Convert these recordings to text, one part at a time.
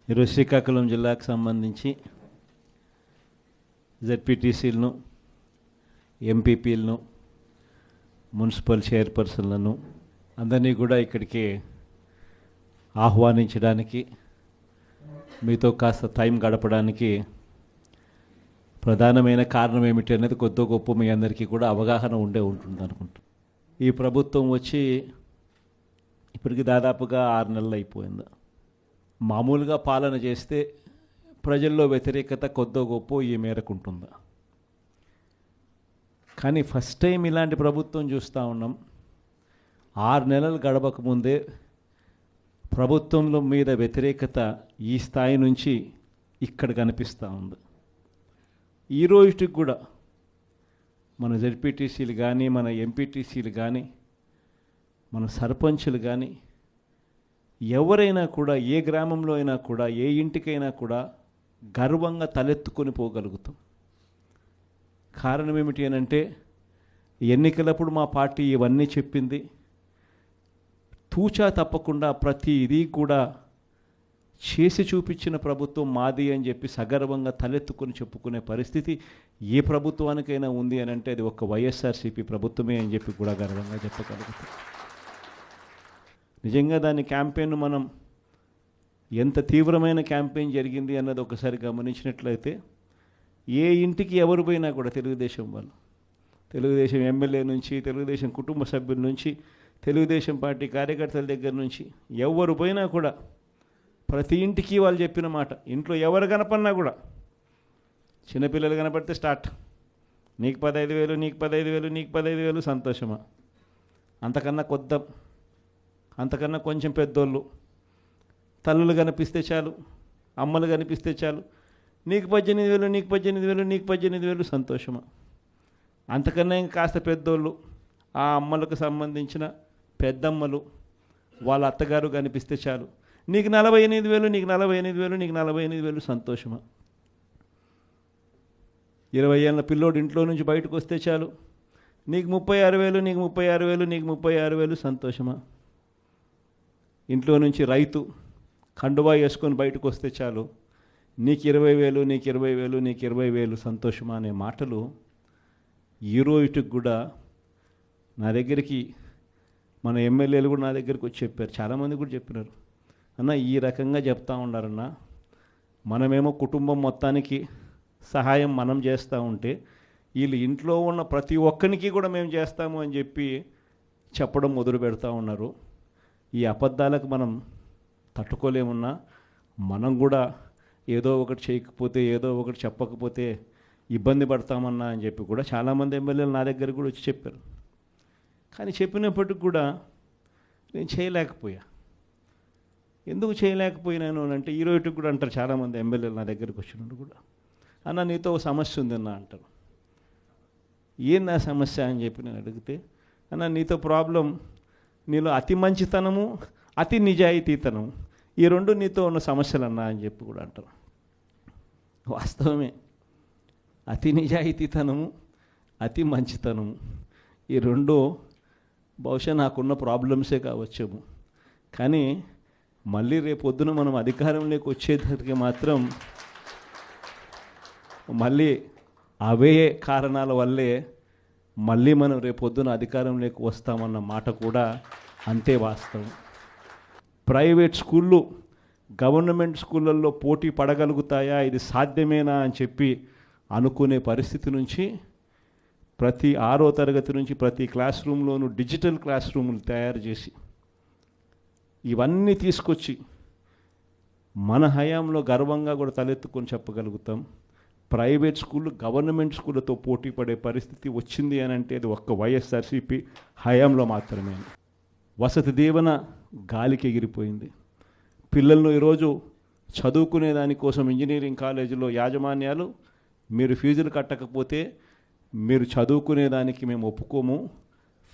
ఈరోజు శ్రీకాకుళం జిల్లాకు సంబంధించి జెడ్పీటీసీలను, ఎంపీపీలను, మున్సిపల్ చైర్పర్సన్లను అందరినీ కూడా ఇక్కడికి ఆహ్వానించడానికి, మీతో కాస్త టైం గడపడానికి ప్రధానమైన కారణం ఏమిటి అనేది కొద్ది గొప్ప మీ అందరికీ కూడా అవగాహన ఉంటుంది అనుకుంటా. ఈ ప్రభుత్వం వచ్చి ఇప్పటికి దాదాపుగా 6 నెలలు అయిపోయింది. మామూలుగా పాలన చేస్తే ప్రజల్లో వ్యతిరేకత కొద్దో గొప్ప ఈ మేరకు ఉంటుందా? కానీ ఫస్ట్ టైం ఇలాంటి ప్రభుత్వం చూస్తూ ఉన్నాం. 6 నెలలు గడవకముందే ప్రభుత్వంలో మీద వ్యతిరేకత ఈ స్థాయి నుంచి ఇక్కడ కనిపిస్తూ ఉంది. ఈ రోజుకి కూడా మన జెడ్పీటీసీలు కానీ, మన ఎంపీటీసీలు కానీ, మన సర్పంచులు కానీ, ఎవరైనా కూడా ఏ గ్రామంలో అయినా కూడా, ఏ ఇంటికైనా కూడా గర్వంగా తలెత్తుకొని పోగలుగుతాం. కారణం ఏమిటి అని అంటే, ఎన్నికలప్పుడు మా పార్టీ ఇవన్నీ చెప్పింది. తూచా తప్పకుండా ప్రతి ఇది కూడా చేసి చూపించిన ప్రభుత్వం మాది అని చెప్పి సగర్వంగా తలెత్తుకొని చెప్పుకునే పరిస్థితి ఏ ప్రభుత్వానికైనా ఉంది అని అంటే అది ఒక వైఎస్ఆర్సీపీ ప్రభుత్వమే అని చెప్పి కూడా గర్వంగా చెప్పగలుగుతాం. నిజంగా దాని క్యాంపెయిన్ మనం ఎంత తీవ్రమైన క్యాంపెయిన్ జరిగింది అన్నది ఒకసారి గమనించినట్లయితే, ఏ ఇంటికి ఎవరు పోయినా కూడా తెలుగుదేశం వాళ్ళు, తెలుగుదేశం ఎమ్మెల్యే నుంచి, తెలుగుదేశం కుటుంబ సభ్యుల నుంచి, తెలుగుదేశం పార్టీ కార్యకర్తల దగ్గర నుంచి ఎవరు పోయినా కూడా ప్రతి ఇంటికి వాళ్ళు చెప్పిన మాట, ఇంట్లో ఎవరు కనపడినా కూడా, చిన్నపిల్లలు కనపడితే స్టార్ట్, నీకు 15,000, నీకు 15,000, నీకు 15,000, సంతోషమా? అంతకన్నా అంతకన్నా కొంచెం పెద్దోళ్ళు, తల్లులు కనిపిస్తే చాలు, అమ్మలు కనిపిస్తే చాలు, నీకు 18,000, నీకు 18,000, నీకు 18,000, సంతోషమా? అంతకన్నా ఇంకా కాస్త పెద్దోళ్ళు, ఆ అమ్మలకు సంబంధించిన పెద్దమ్మలు, వాళ్ళ అత్తగారు కనిపిస్తే చాలు, నీకు 48,000, నీకు 48,000, నీకు 48,000, సంతోషమా? 20 ఏళ్ళ పిల్లోడు ఇంట్లో నుంచి బయటకు వస్తే చాలు, నీకు 36,000, నీకు 36,000, నీకు 36,000, సంతోషమా? ఇంట్లో నుంచి రైతు కండువా వేసుకొని బయటకు వస్తే చాలు, నీకు 20,000, నీకు 20,000, నీకు 20,000, సంతోషమా అనే మాటలు ఈ రోజుకి కూడా నా దగ్గరికి మన ఎమ్మెల్యేలు కూడా నా దగ్గరికి వచ్చి చెప్పారు. చాలామంది కూడా చెప్పినారు, అన్న ఈ రకంగా చెప్తా ఉన్నారన్న, మనమేమో కుటుంబం మొత్తానికి సహాయం మనం చేస్తూ ఉంటే వీళ్ళు ఇంట్లో ఉన్న ప్రతి ఒక్కరికి కూడా మేము చేస్తాము అని చెప్పి చెప్పడం మొదలు పెడతా ఉన్నారు. ఈ అబద్ధాలకు మనం తట్టుకోలేమున్నా, మనం కూడా ఏదో ఒకటి చేయకపోతే, ఏదో ఒకటి చెప్పకపోతే ఇబ్బంది పడతామన్నా అని చెప్పి కూడా చాలామంది ఎమ్మెల్యేలు నా దగ్గర కూడా వచ్చి చెప్పారు. కానీ చెప్పినప్పటికి కూడా నేను చేయలేకపోయా. ఎందుకు చేయలేకపోయినాను అని అంటే, ఈ రోజుకి కూడా అంటారు చాలామంది ఎమ్మెల్యేలు నా దగ్గరికి వచ్చినప్పుడు కూడా, అన్న నీతో ఒక సమస్య ఉందన్న అంటారు. ఏంది ఆ సమస్య అని చెప్పి నేను అడిగితే, అన్న నీతో ప్రాబ్లం, నీలో అతి మంచితనము, అతి నిజాయితీతనం, ఈ రెండు నీతో ఉన్న సమస్యలు అన్నా అని చెప్పి కూడా అంటారు. వాస్తవమే, అతి నిజాయితీతనము, అతి మంచితనము, ఈ రెండు బహుశా నాకున్న ప్రాబ్లమ్సే కావచ్చేమో. కానీ మళ్ళీ రేపొద్దున మనం అధికారంలోకి వచ్చేసరికి మాత్రం మళ్ళీ అవే కారణాల వల్లే మళ్ళీ మనం రేపొద్దున అధికారంలోకి వస్తామన్న మాట కూడా అంతే వాస్తవం. ప్రైవేట్ స్కూళ్ళు గవర్నమెంట్ స్కూళ్ళల్లో పోటీ పడగలుగుతాయా, ఇది సాధ్యమేనా అని చెప్పి అనుకునే పరిస్థితి నుంచి ప్రతి 6వ తరగతి నుంచి ప్రతి క్లాస్ రూమ్లోనూ డిజిటల్ క్లాస్ రూములు తయారు చేసి ఇవన్నీ తీసుకొచ్చి మన హయాంలో గర్వంగా కూడా తలెత్తుకొని చెప్పగలుగుతాం. ప్రైవేట్ స్కూళ్ళు గవర్నమెంట్ స్కూళ్ళతో పోటీ పడే పరిస్థితి వచ్చింది అని అంటే అది ఒక్క వైఎస్ఆర్సీపీ హయాంలో మాత్రమే. వసతి దీవెన గాలికి ఎగిరిపోయింది. పిల్లలను ఈరోజు చదువుకునే దానికోసం ఇంజనీరింగ్ కాలేజీలో యాజమాన్యాలు, మీరు ఫీజులు కట్టకపోతే మీరు చదువుకునేదానికి మేము ఒప్పుకోము,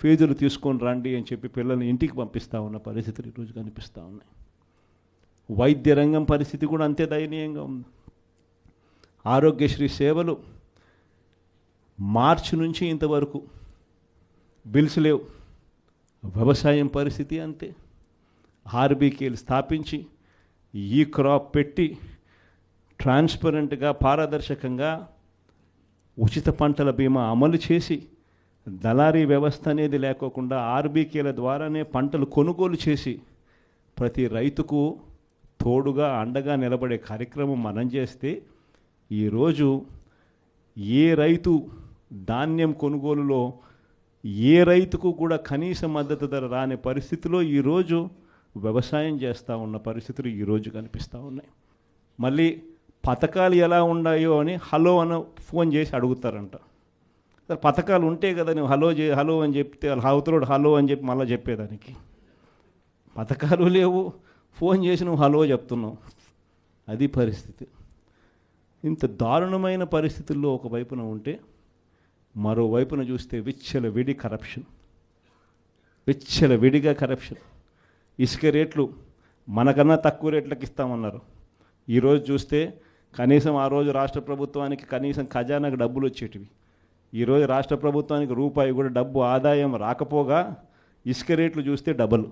ఫీజులు తీసుకొని రండి అని చెప్పి పిల్లల్ని ఇంటికి పంపిస్తూ ఉన్న పరిస్థితులు ఈరోజు కనిపిస్తూ ఉన్నాయి. వైద్య రంగం పరిస్థితి కూడా అంతే దయనీయంగా ఉంది. ఆరోగ్యశ్రీ సేవలు మార్చి నుంచి ఇంతవరకు బిల్స్ లేవు. వ్యవసాయం పరిస్థితి అంతే. ఆర్బీకేలు స్థాపించి ఈ క్రాప్ పెట్టి ట్రాన్స్పరెంట్గా పారదర్శకంగా ఉచిత పంటల బీమా అమలు చేసి దళారీ వ్యవస్థ అనేది లేకోకుండా ఆర్బీకేల ద్వారానే పంటలు కొనుగోలు చేసి ప్రతి రైతుకు తోడుగా అండగా నిలబడే కార్యక్రమం మనం చేస్తే ఈరోజు ఏ రైతు ధాన్యం కొనుగోలులో ఏ రైతుకు కూడా కనీస మద్దతు ధర రాని పరిస్థితిలో ఈరోజు వ్యవసాయం చేస్తూ ఉన్న పరిస్థితులు ఈరోజు కనిపిస్తూ ఉన్నాయి. మళ్ళీ పథకాలు ఎలా ఉన్నాయో అని హలో అని ఫోన్ చేసి అడుగుతారంట. పథకాలు ఉంటే కదా నువ్వు హలో అని చెప్తే అవతలోడు హలో అని చెప్పి మళ్ళీ చెప్పేదానికి. పథకాలు లేవు, ఫోన్ చేసి నువ్వు హలో చెప్తున్నావు. అది పరిస్థితి. ఇంత దారుణమైన పరిస్థితుల్లో ఒకవైపున ఉంటే మరోవైపున చూస్తే విచ్చలవిడిగా కరప్షన్. ఇసుక రేట్లు మనకన్నా తక్కువ రేట్లకు ఇస్తామన్నారు. ఈరోజు చూస్తే కనీసం ఆ రోజు రాష్ట్ర ప్రభుత్వానికి కనీసం ఖజానాకు డబ్బులు వచ్చేటివి. ఈరోజు రాష్ట్ర ప్రభుత్వానికి రూపాయి కూడా డబ్బు ఆదాయం రాకపోగా ఇసుక రేట్లు చూస్తే డబల్.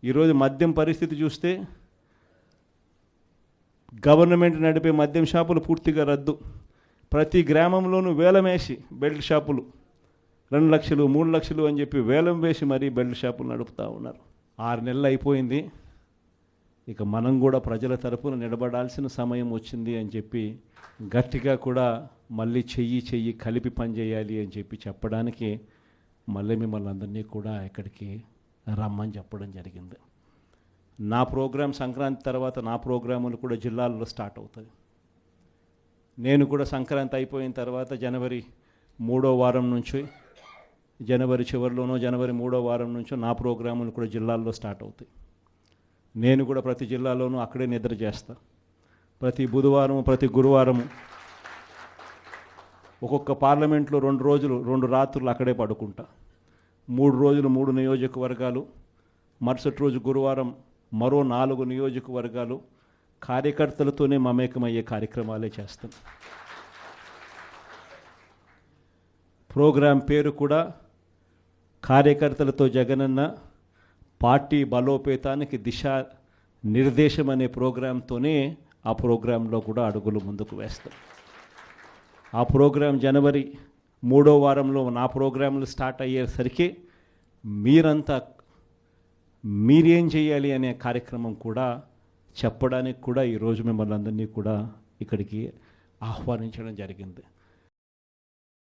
ఈరోజు మద్యం పరిస్థితి చూస్తే గవర్నమెంట్ నడిపే మద్యం షాపులు పూర్తిగా రద్దు. ప్రతి గ్రామంలోనూ వేలం వేసి బెల్ట్ షాపులు 2 లక్షలు 3 లక్షలు అని చెప్పి వేలం వేసి మరీ బెల్ట్ షాపులు నడుపుతూ ఉన్నారు. 6 నెలలు అయిపోయింది. ఇక మనం కూడా ప్రజల తరపున నిలబడాల్సిన సమయం వచ్చింది అని చెప్పి గట్టిగా కూడా మళ్ళీ చెయ్యి కలిపి పనిచేయాలి అని చెప్పి చెప్పడానికి మళ్ళీ మిమ్మల్ని అందరినీ కూడా ఇక్కడికి రమ్మని చెప్పడం జరిగింది. నా ప్రోగ్రాం సంక్రాంతి తర్వాత నా ప్రోగ్రాములు కూడా జిల్లాల్లో స్టార్ట్ అవుతుంది. నేను కూడా సంక్రాంతి అయిపోయిన తర్వాత జనవరి 3వ వారం నుంచి, జనవరి చివరిలోనో జనవరి 3వ వారం నుంచో నా ప్రోగ్రాములు కూడా జిల్లాల్లో స్టార్ట్ అవుతాయి. నేను కూడా ప్రతి జిల్లాలోనూ అక్కడే నిద్ర చేస్తా. ప్రతి బుధవారం ప్రతి గురువారము ఒక్కొక్క పార్లమెంట్లో 2 రోజులు 2 రాత్రులు అక్కడే పడుకుంటా. 3 రోజులు 3 నియోజకవర్గాలు, మరుసటి రోజు గురువారం మరో 4 నియోజకవర్గాలు కార్యకర్తలతోనే మమేకమయ్యే కార్యక్రమాలే చేస్తాం. ప్రోగ్రాం పేరు కూడా కార్యకర్తలతో జగనన్న పార్టీ బలోపేతానికి దిశ నిర్దేశం అనే ప్రోగ్రాంతోనే ఆ ప్రోగ్రాంలో కూడా అడుగులు ముందుకు వేస్తాం. ఆ ప్రోగ్రాం జనవరి 3వ వారంలో నా ప్రోగ్రాంలు స్టార్ట్ అయ్యేసరికి మీరేం చేయాలి అనే కార్యక్రమం కూడా చెప్పడానికి కూడా ఈరోజు మిమ్మల్ని అందరినీ కూడా ఇక్కడికి ఆహ్వానించడం జరిగింది.